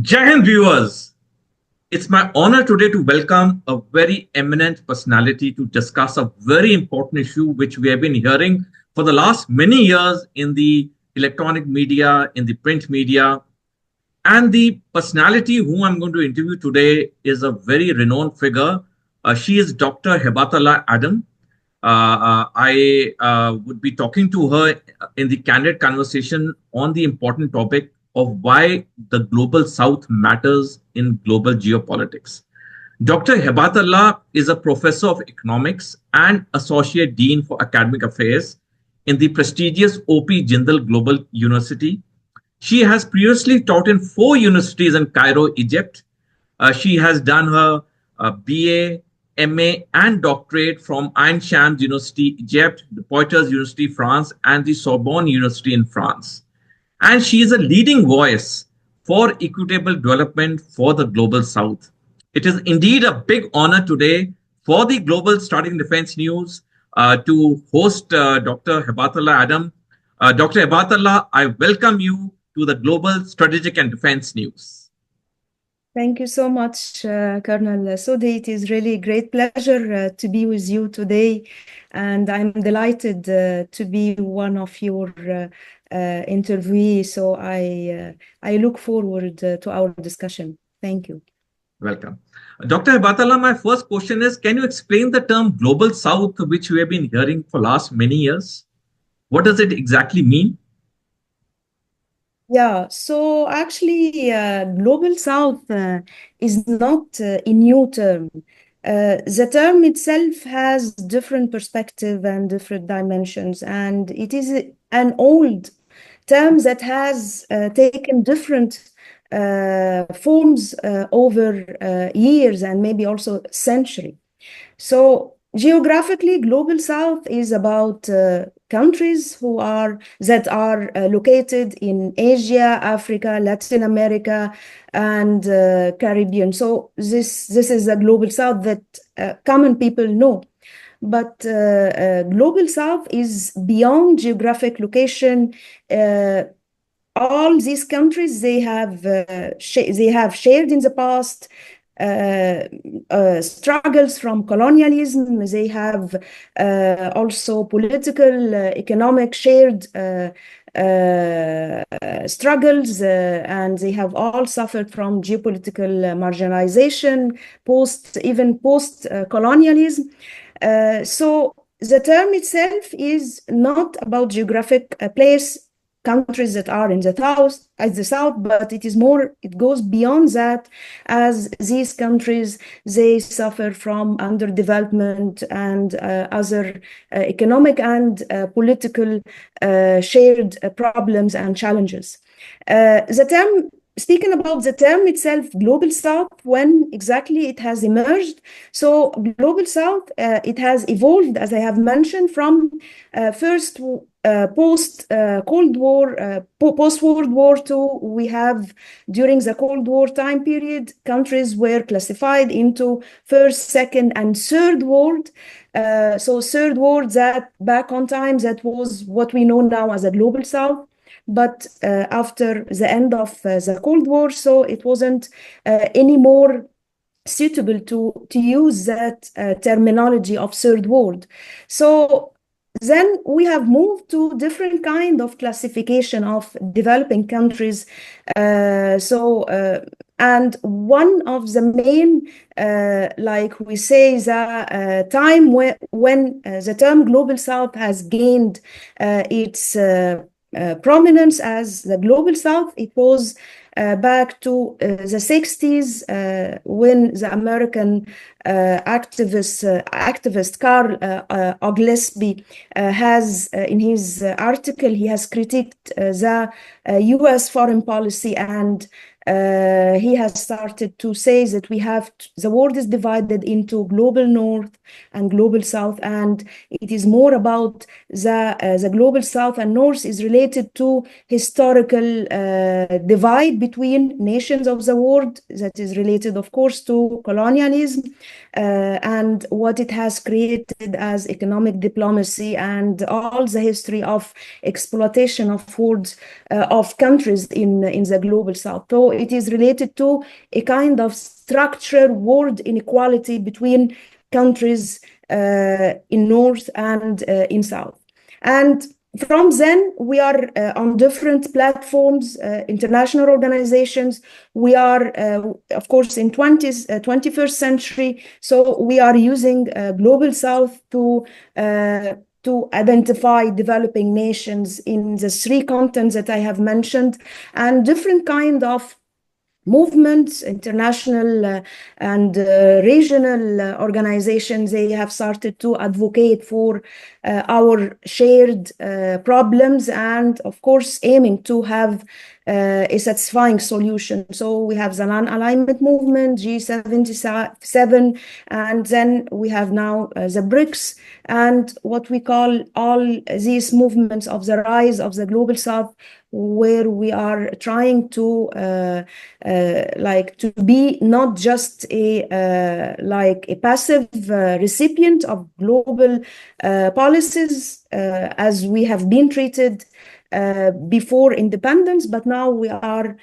Jai Hind viewers, it's my honor today to welcome a very eminent personality to discuss a very important issue which we have been hearing for the last many years in the electronic media, in the print media. And the personality whom I'm going to interview today is a very renowned figure. She is Dr. Hebatallah Adam. I would be talking to her in the candid conversation on the important topic of why the global south matters in global geopolitics. Dr. Hebatallah is a professor of economics and associate dean for academic affairs in the prestigious OP Jindal Global University. She has previously taught in 4 universities in Cairo, Egypt. She has done her BA, MA, and doctorate from Ain Shams University, Egypt, the Poitters University, France, and the Sorbonne University in France. And she is a leading voice for equitable development for the global south. It is indeed a big honor today for the Global Starting Defense News to host Dr. Hebatallah Adam. Dr. Hebatallah, I welcome you to the Global Strategic and Defense News. Thank you so much, Colonel Sodi. It is really a great pleasure to be with you today, and I'm delighted to be one of your interviewees. So I look forward to our discussion. Thank you. Welcome. Dr. Hebatallah, my first question is, can you explain the term Global South, which we have been hearing for last many years? What does it exactly mean? Yeah, so actually, Global South is not a new term. The term itself has different perspective and different dimensions, and it is an old term that has taken different forms over years and maybe also century. So geographically, Global South is about countries that are located in Asia, Africa, Latin America, and Caribbean. So this is a Global South that common people know. But Global South is beyond geographic location. All these countries, they have shared in the past struggles from colonialism. They have also political, economic shared struggles, and they have all suffered from geopolitical marginalization, even post colonialism. So the term itself is not about geographic place, countries that are in the south, but it goes beyond that, as these countries, they suffer from underdevelopment and other economic and political shared problems and challenges. Speaking about the term itself, Global South, when exactly it has emerged. So Global South, it has evolved, as I have mentioned, from first post-Cold War, post-World War II. We have, during the Cold War time period, countries were classified into first, second, and third world. So third world, that back on time, that was what we know now as a Global South. But after the end of the Cold War, so it wasn't anymore suitable to use that terminology of third world. So then we have moved to different kind of classification of developing countries. And one of the main, like we say, the time when the term Global South has gained its prominence as the Global South, it was back to the 60s when the American activist Carl Oglesby has, in his article, he has critiqued the US foreign policy, and he has started to say that the world is divided into global north and global south, and it is more about the global south and north is related to historical divide between nations of the world that is related, of course, to colonialism, and what it has created as economic diplomacy and all the history of exploitation of hordes of countries in the global south. So it is related to a kind of structural world inequality between countries in north and in south. And from then, we are on different platforms, international organizations. We are, of course, in 21st century. So we are using Global South to identify developing nations in the three continents that I have mentioned, and different kind of movements, international and regional organizations. They have started to advocate for our shared problems, and of course aiming to have a satisfying solution. So we have the non-alignment movement, G77, and then we have now the BRICS, and what we call all these movements of the rise of the global south, where we are trying to to be not just a passive recipient of global policies as we have been treated before independence, but now we are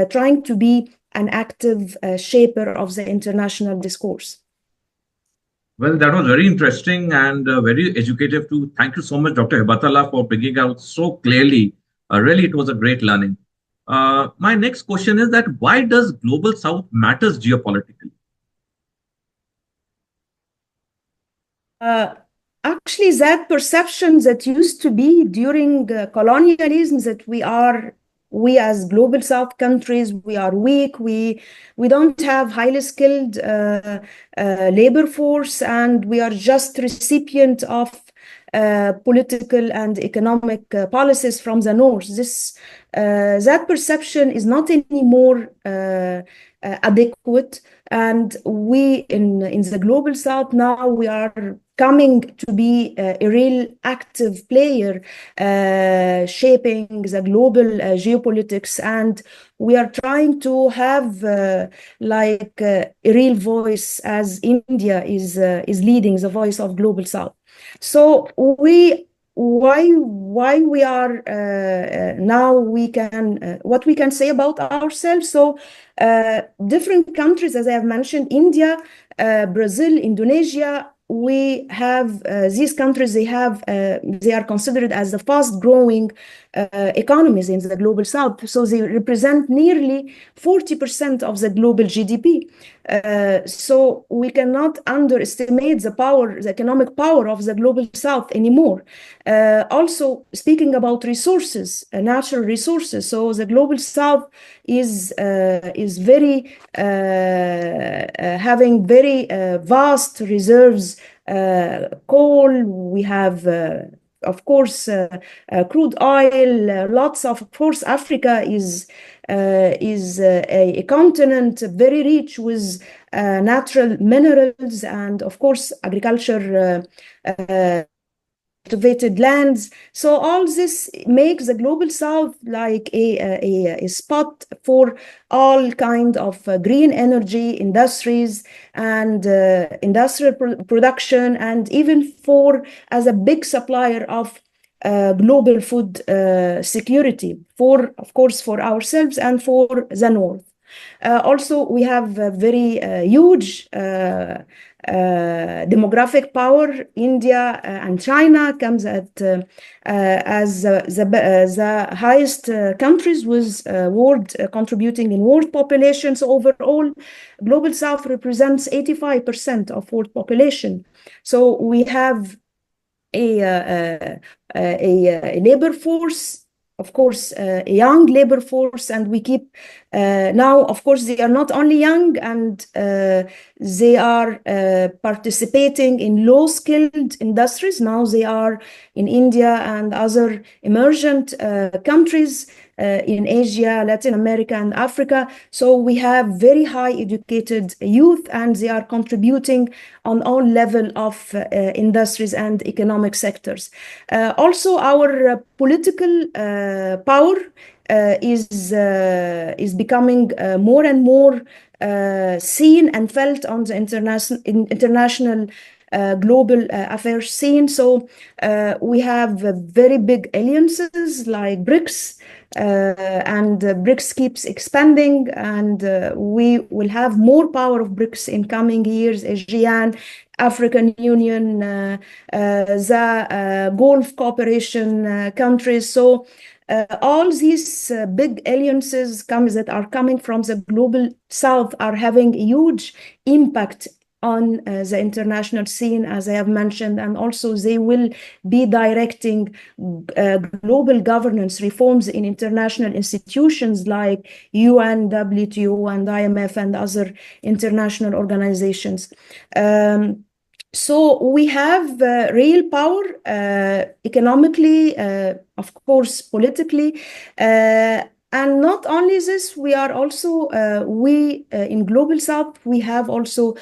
trying to be an active shaper of the international discourse. Well, that was very interesting and very educative too. Thank you so much, Dr. Hebatallah, for bringing out so clearly. Really, it was a great learning. My next question is that why does Global South matters geopolitically? Actually, that perception that used to be during colonialism, that we as global south countries, we are weak, we don't have highly skilled labor force, and we are just recipient of political and economic policies from the north. That perception is not anymore adequate, and we in the global south now, we are coming to be a real active player shaping the global geopolitics, and we are trying to have a real voice, as India is leading the voice of global south. So why we are now, we can what we can say about ourselves. So different countries, as I have mentioned, India, Brazil, Indonesia, we have these countries, they are considered as the fast growing economies in the global south. So they represent nearly 40% of the global GDP. So we cannot underestimate the economic power of the global south anymore. Also, speaking about resources, natural resources. So the global south is very having very vast reserves. Coal, we have of course crude oil, lots of course, Africa is a continent very rich with natural minerals, and of course agriculture, cultivated lands. So all this makes the global south like a spot for all kind of green energy industries and industrial production, and even for as a big supplier of global food security, for of course for ourselves and for the north. Also, we have a very huge demographic power. India and China comes at as the highest countries with world contributing in world population. So overall, global south represents 85% of world population. So we have a labor force, of course, a young labor force, and we keep now, of course, they are not only young, and they are participating in low-skilled industries. Now they are in India and other emergent countries in Asia, Latin America, and Africa. So we have very high educated youth, and they are contributing on all level of industries and economic sectors. Also, our political power is becoming more and more seen and felt on the international global affairs scene. So we have very big alliances like BRICS, and BRICS keeps expanding, and we will have more power of BRICS in coming years. ASEAN, African Union, the Gulf cooperation countries. So all these big alliances that are coming from the global south are having a huge impact on the international scene, as I have mentioned, and also they will be directing global governance reforms in international institutions like UN, WTO, and IMF, and other international organizations. So we have real power economically, of course, politically. And not only this, we are also, in Global South, we have also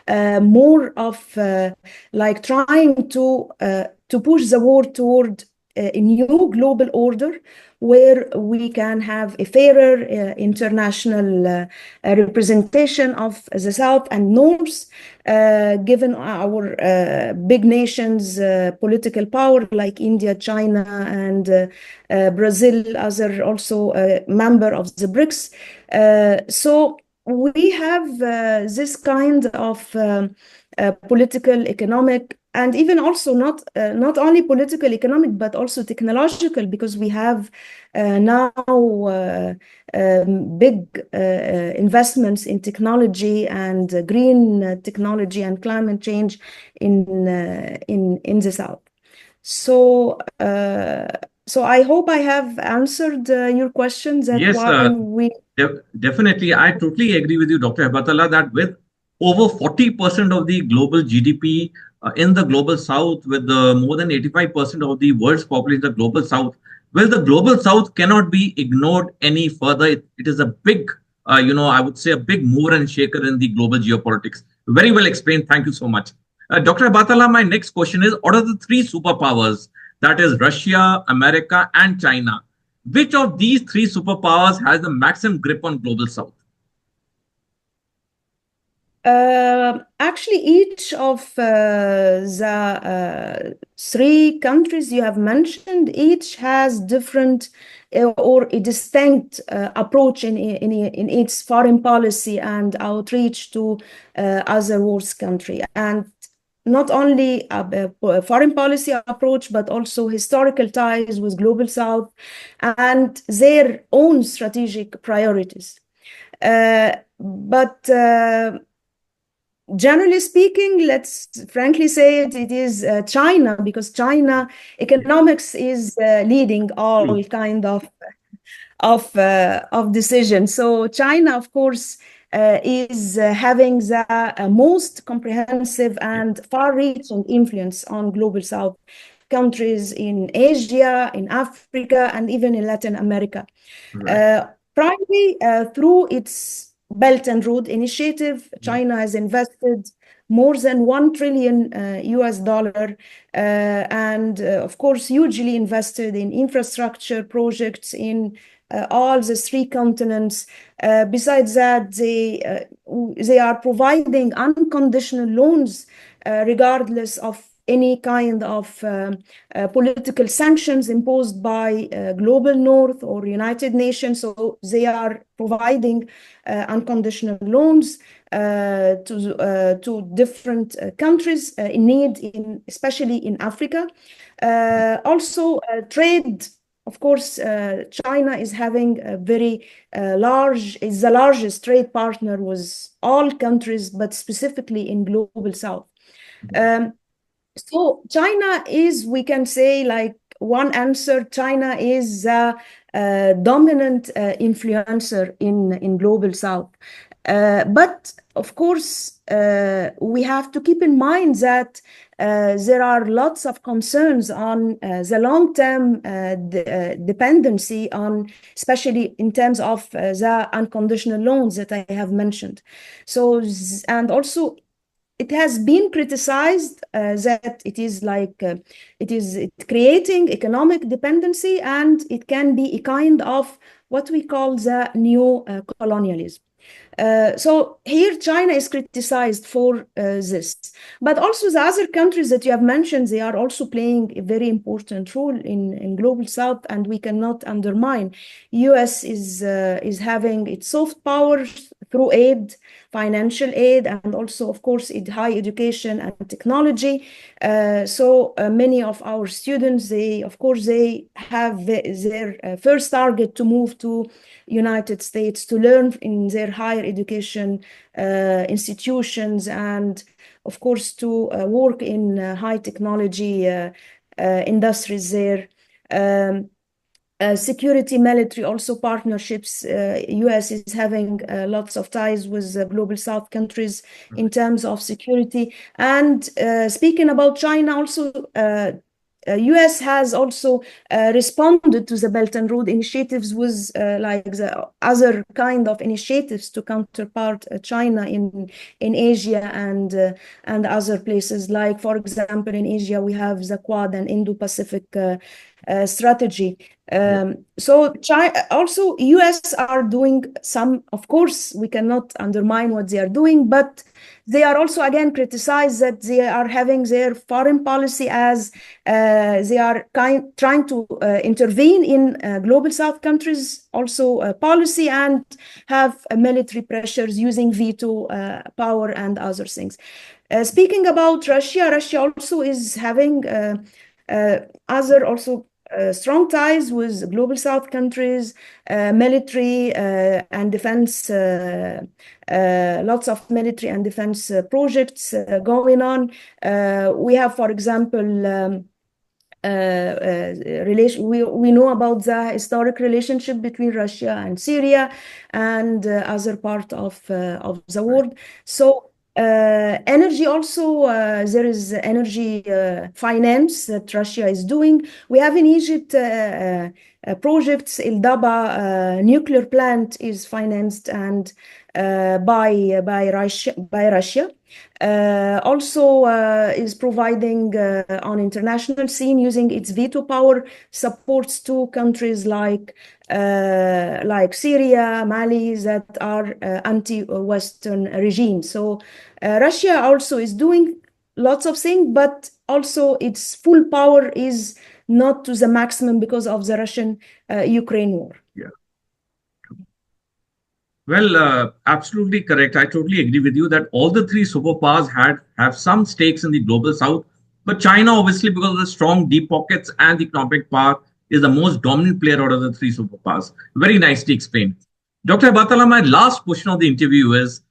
more of like trying to push the world toward a new global order where we can have a fairer international representation of the South and North, given our big nations' political power like India, China, and Brazil, as are also a member of the BRICS. So we have this kind of political, economic, and even also not only political, economic, but also technological, because we have now big investments in technology and green technology and climate change in the South. So so I hope I have answered your question. That Yes, why we definitely. I totally agree with you, Dr. Hebatallah, that with over 40% of the global GDP in the global south, with more than 85% of the world's population in the global south, well, the global south cannot be ignored any further. It is a big, I would say a big mover and shaker in the global geopolitics. Very well explained. Thank you so much. Dr. Hebatallah, my next question is, what are the three superpowers? That is Russia, America, and China. Which of these three superpowers has the maximum grip on global south? Actually, each of the three countries you have mentioned, each has different or a distinct approach in its foreign policy and outreach to other world country. And not only a foreign policy approach, but also historical ties with global south and their own strategic priorities. But generally speaking, let's frankly say it is China, because China economics is leading all kind of decisions. So China, of course, is having the most comprehensive and far-reaching influence on global south countries in Asia, in Africa, and even in Latin America. Right. Primarily through its Belt and Road Initiative, China has invested more than 1 trillion US dollar, and of course hugely invested in infrastructure projects in all the three continents. Besides that, they are providing unconditional loans regardless of any kind of political sanctions imposed by Global North or United Nations. So they are providing unconditional loans to different countries in need, especially in Africa. Also, trade. Of course, China is having a very is the largest trade partner with all countries, but specifically in Global South. So China is, we can say, like one answer, China is a dominant influencer in Global South. But of course, we have to keep in mind that there are lots of concerns on the long-term dependency on, especially in terms of the unconditional loans that I have mentioned. So, and also it has been criticized that it is like it is creating economic dependency, and it can be a kind of what we call the new colonialism. So here China is criticized for this. But also the other countries that you have mentioned, they are also playing a very important role in Global South, and we cannot undermine. US is having its soft power through aid, financial aid, and also, of course, high education and technology. So many of our students, of course, they have their first target to move to United States to learn in their higher education institutions, and of course to work in high technology industries there. Security, military, also partnerships. US is having lots of ties with Global South countries in terms of security. And speaking about China, also US has also responded to the Belt and Road initiatives with like the other kind of initiatives to counterpart China in Asia and other places. Like, for example, in Asia, we have the Quad and Indo-Pacific strategy. So China, also US are doing some, of course, we cannot undermine what they are doing, but they are also again criticized that they are having their foreign policy as they are trying to intervene in Global South countries also policy and have military pressures using veto power and other things. Speaking about Russia, Russia also is having other also strong ties with Global South countries, military and defense, lots of military and defense projects going on. We have, for example, we know about the historic relationship between Russia and Syria and other part of the world. So energy also, there is energy finance that Russia is doing. We have in Egypt projects. El Daba nuclear plant is financed and by Russia. Also is providing on international scene using its veto power supports to countries like Syria, Mali that are anti-Western regimes. So Russia also is doing lots of things, but also its full power is not to the maximum because of the Russian-Ukraine war. Yeah. Well, absolutely correct. I totally agree with you that all the three superpowers have some stakes in the global south, but China, obviously, because of the strong deep pockets and economic power, is the most dominant player out of the three superpowers. Very nicely explained. Dr. Hebatallah, my last question of the interview is,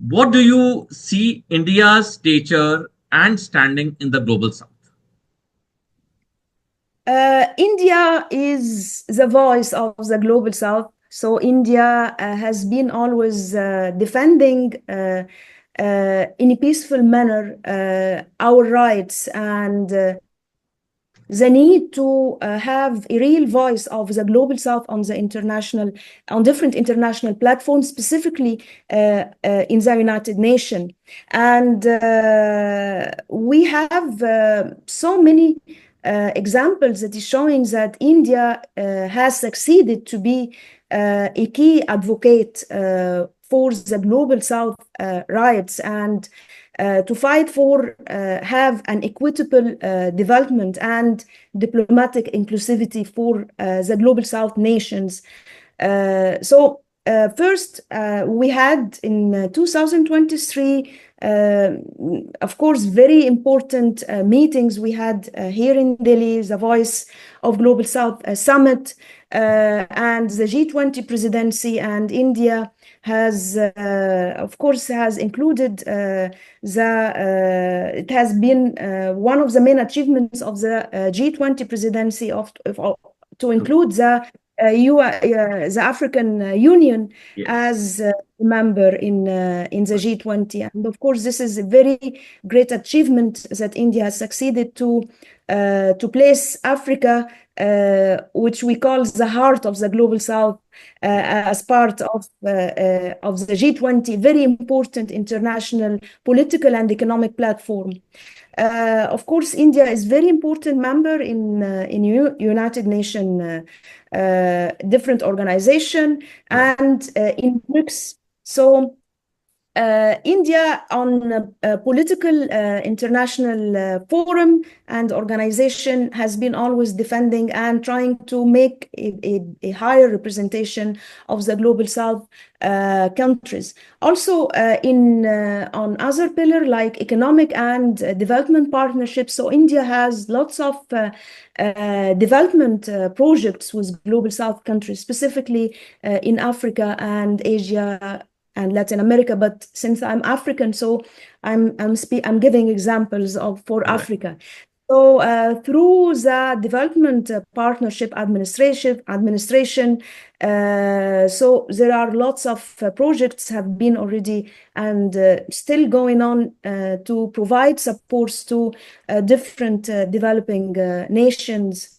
what do you see India's stature and standing in the global south? India is the voice of the global south. So India has been always defending in a peaceful manner our rights and the need to have a real voice of the global south on different international platforms, specifically in the United Nations. And we have so many examples that is showing that India has succeeded to be a key advocate for the global south rights and to fight for have an equitable development and diplomatic inclusivity for the global south nations. So first, we had in 2023, of course, very important meetings we had here in Delhi, the Voice of Global South Summit and the G20 presidency, and India has, of course, has included it has been one of the main achievements of the G20 presidency to include the African Union as a member in the G20. And of course, this is a very great achievement that India has succeeded to place Africa, which we call the heart of the global south, as part of the G20, very important international political and economic platform. Of course, India is very important member in United Nations different organization and in BRICS So India on a political international forum and organization has been always defending and trying to make a higher representation of the global south countries. Also on other pillar like economic and development partnerships. So India has lots of development projects with global south countries, specifically in Africa and Asia and Latin America. But since I'm African, so I'm giving examples of for Right. Africa. So through the development partnership administration, so there are lots of projects have been already and still going on to provide supports to different developing nations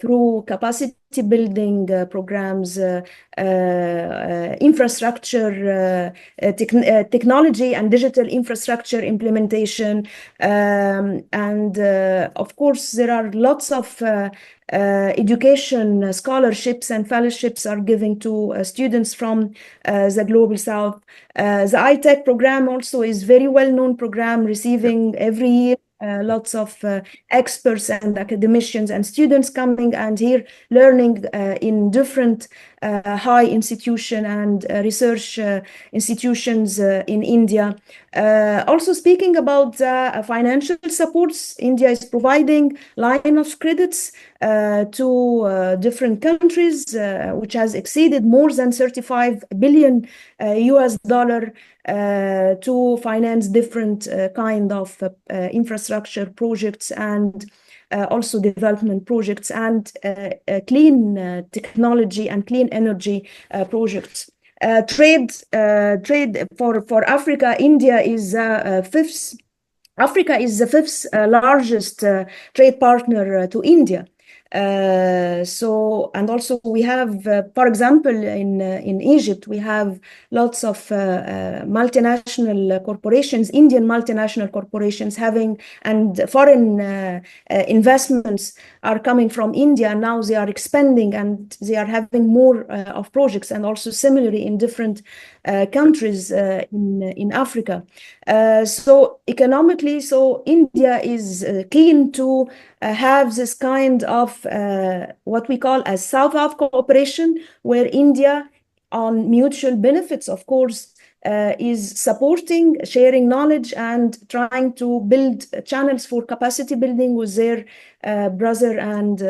through capacity building programs, infrastructure, technology and digital infrastructure implementation. And of course, there are lots of education scholarships and fellowships are given to students from the Global South. The iTech program also is very well-known program, receiving every year lots of experts and academicians and students coming and here learning in different high institution and research institutions in India. Also speaking about financial supports, India is providing line of credits to different countries, which has exceeded more than 35 billion US dollar to finance different kind of infrastructure projects and also development projects and clean technology and clean energy projects. Trade for Africa, India is fifth. Africa is the fifth largest trade partner to India. So and also we have, for example, in Egypt we have lots of multinational corporations, Indian multinational corporations having and foreign investments are coming from India. Now they are expanding and they are having more of projects and also similarly in different countries in Africa. So economically, so India is keen to have this kind of what we call as South-South cooperation, where India, on mutual benefits, of course, is supporting, sharing knowledge, and trying to build channels for capacity building with their brother and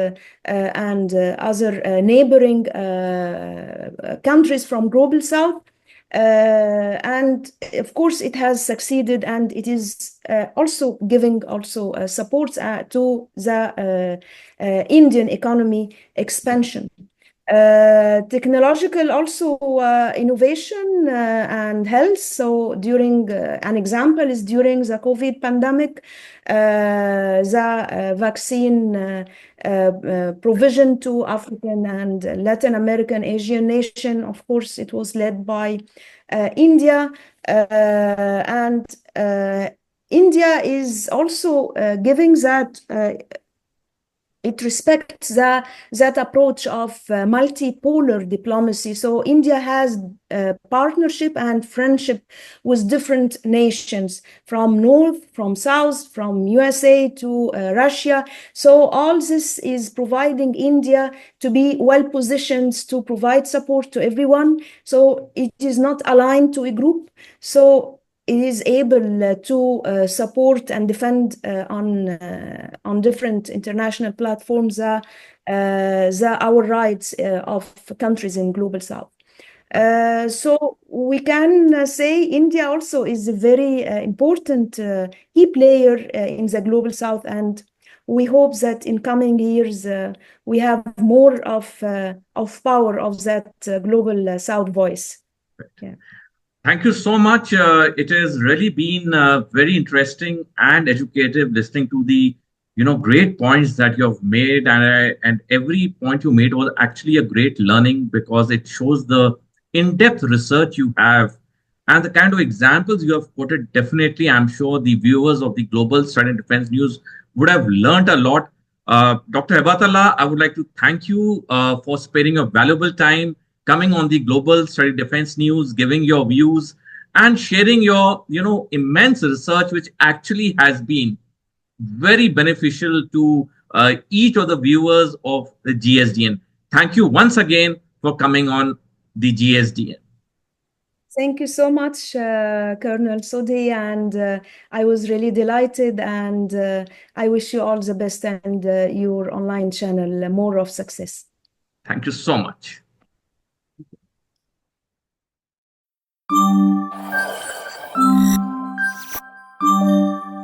other neighboring countries from Global South. And of course it has succeeded and it is also giving also supports to the Indian economy expansion. Technological also innovation and health. So during an example is during the COVID pandemic, the vaccine provision to African and Latin American, Asian nation. Of course, it was led by India, and India is also giving that it respects that approach of multipolar diplomacy. So India has partnership and friendship with different nations from north, from south, from USA to Russia. So all this is providing India to be well positioned to provide support to everyone. So it is not aligned to a group. So it is able to support and defend on different international platforms our rights of countries in Global South. So we can say India also is a very important key player in the Global South, and we hope that in coming years we have more of power of that Global South voice. Yeah. Thank you so much. It has really been very interesting and educative listening to the great points that you have made, and every point you made was actually a great learning because it shows the in-depth research you have and the kind of examples you have quoted. Definitely, I'm sure the viewers of the Global Study and Defense News would have learned a lot. Dr. Hebatallah, I would like to thank you for sparing your valuable time, coming on the Global Study Defense News, giving your views and sharing your, immense research, which actually has been very beneficial to each of the viewers of the GSDN. Thank you once again for coming on the GSDN. Thank you so much, Colonel Sodi, and I was really delighted, and I wish you all the best and your online channel more of success. Thank you so much.